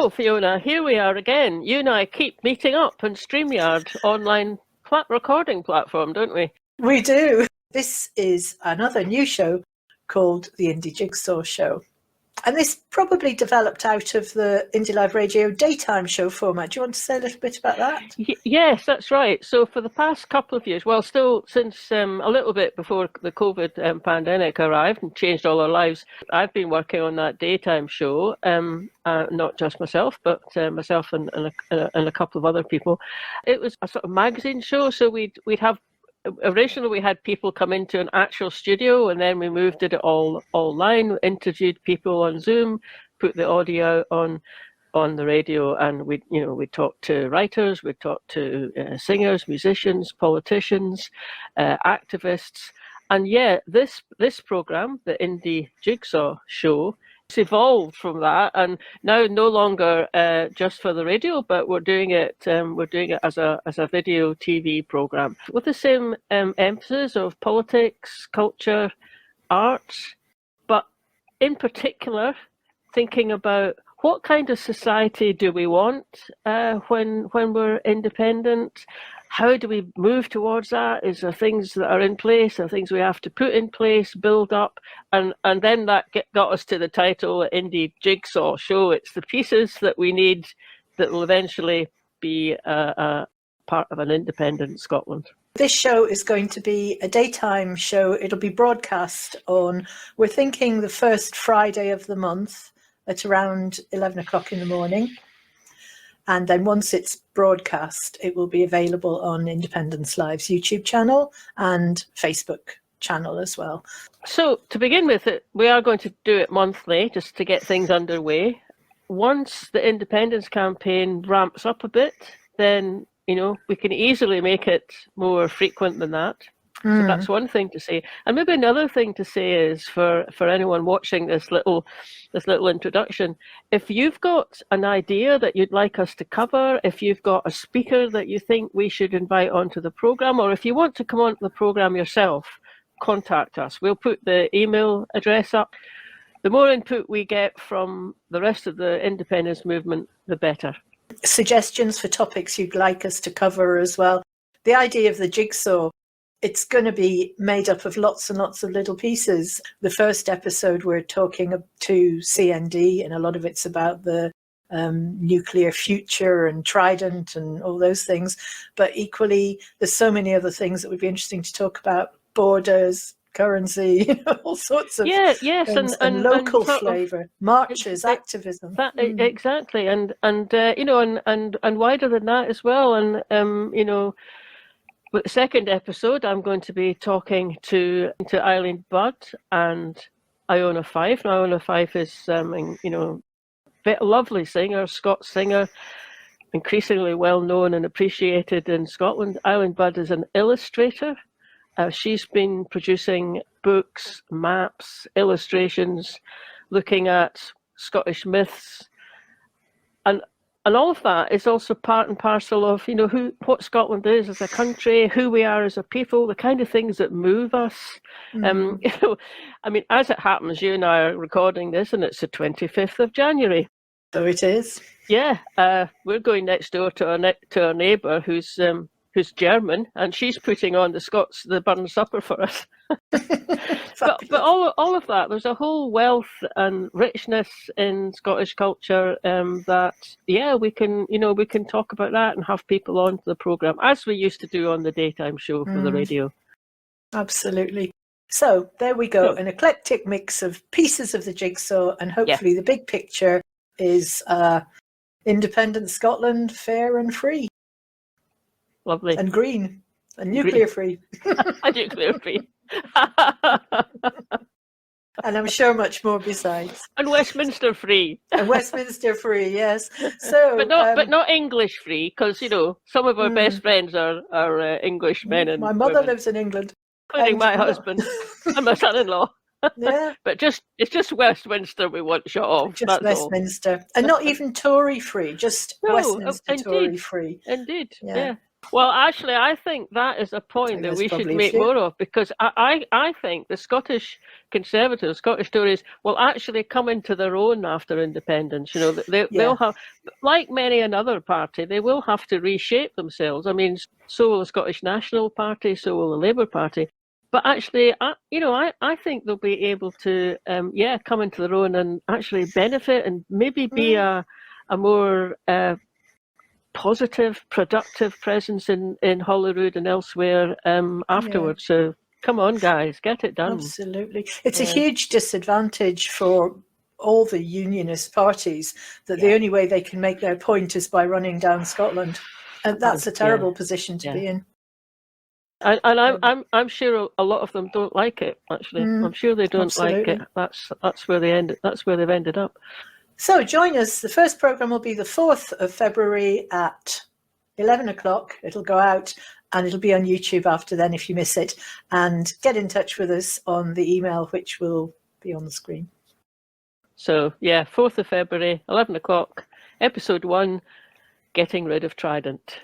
So, Fiona, here we are again. You and I keep meeting up on StreamYard online recording platform, don't we? We do. This is another new show called the Indy Jigsaw Show. And this probably developed out of the Indie Live Radio daytime show format. Do you want to say a little bit about that? Yes, that's right. So for the past couple of years, well, still since a little bit before the COVID pandemic arrived and changed all our lives, I've been working on that daytime show, not just myself, but myself and a couple of other people. It was a sort of magazine show, so we'd have. Originally, we had people come into an actual studio, and then we moved it all online, interviewed people on Zoom, put the audio on the radio, and we talked to writers, we talked to singers, musicians, politicians, activists, and this program, the Indy Jigsaw Show, it's evolved from that, and now no longer just for the radio, but we're doing it as a video TV program with the same emphasis of politics, culture, arts, but in particular thinking about what kind of society do we want when we're independent. How do we move towards that? Is there things that are in place? Are things we have to put in place, build up? And then that got us to the title, Indy Jigsaw Show. It's the pieces that we need that will eventually be a part of an independent Scotland. This show is going to be a daytime show. It'll be broadcast on, we're thinking, the first Friday of the month at around 11 o'clock in the morning. And then once it's broadcast, it will be available on Independence Live's YouTube channel and Facebook channel as well. So to begin with, we are going to do it monthly just to get things underway. Once the independence campaign ramps up a bit, then we can easily make it more frequent than that. So that's one thing to say. And maybe another thing to say is for anyone watching this little introduction, if you've got an idea that you'd like us to cover, if you've got a speaker that you think we should invite onto the programme, or if you want to come onto the programme yourself, contact us. We'll put the email address up. The more input we get from the rest of the independence movement, the better. Suggestions for topics you'd like us to cover as well. The idea of the jigsaw, it's going to be made up of lots and lots of little pieces. The first episode, we're talking to CND, and a lot of it's about the nuclear future and Trident and all those things. But equally, there's so many other things that would be interesting to talk about: borders, currency, all sorts of things, and local flavour, marches, activism. Exactly, and wider than that as well, and with the second episode, I'm going to be talking to Eileen Budd and Iona Fife. Now, Iona Fife is, a lovely singer, Scots singer, increasingly well known and appreciated in Scotland. Eileen Budd is an illustrator. She's been producing books, maps, illustrations, looking at Scottish myths, and all of that is also part and parcel of, what Scotland is as a country, who we are as a people, the kind of things that move us. As it happens, you and I are recording this, and it's the 25th of January. So it is. Yeah, we're going next door to our neighbour who's German, and she's putting on the Burn Supper for us. but all of that, there's a whole wealth and richness in Scottish culture that we can talk about that and have people on the programme as we used to do on the daytime show for the radio. Absolutely. So there we go, an eclectic mix of pieces of the jigsaw, and hopefully the big picture is independent Scotland, fair and free. Lovely. And green. And nuclear free. And nuclear free. And I'm sure much more besides. And Westminster free. And Westminster free, yes. So, but not English free, because some of our best friends are English men and my mother women, lives in England, including my husband and my son-in-law. Yeah, but it's just Westminster we want shut off. Just that's Westminster, all. And not even Tory free, just Westminster indeed. Tory free. Indeed, yeah. Well, actually, I think that is a point that we should make more of, because I think the Scottish Conservatives, Scottish Tories, will actually come into their own after independence. You know, they'll have, like many another party, they will have to reshape themselves. I mean, so will the Scottish National Party, so will the Labour Party. But actually, I think they'll be able to, come into their own and actually benefit and maybe be a more positive, productive presence in Holyrood and elsewhere afterwards. So come on, guys, get it done. Absolutely. It's a huge disadvantage for all the unionist parties that the only way they can make their point is by running down Scotland. And that's a terrible position to be in. And I'm sure a lot of them don't like it. Actually, I'm sure they don't like it. That's where they've ended up. So join us. The first programme will be the 4th of February at 11 o'clock. It'll go out and it'll be on YouTube after then if you miss it. And get in touch with us on the email, which will be on the screen. So, 4th of February, 11 o'clock, episode 1, Getting Rid of Trident.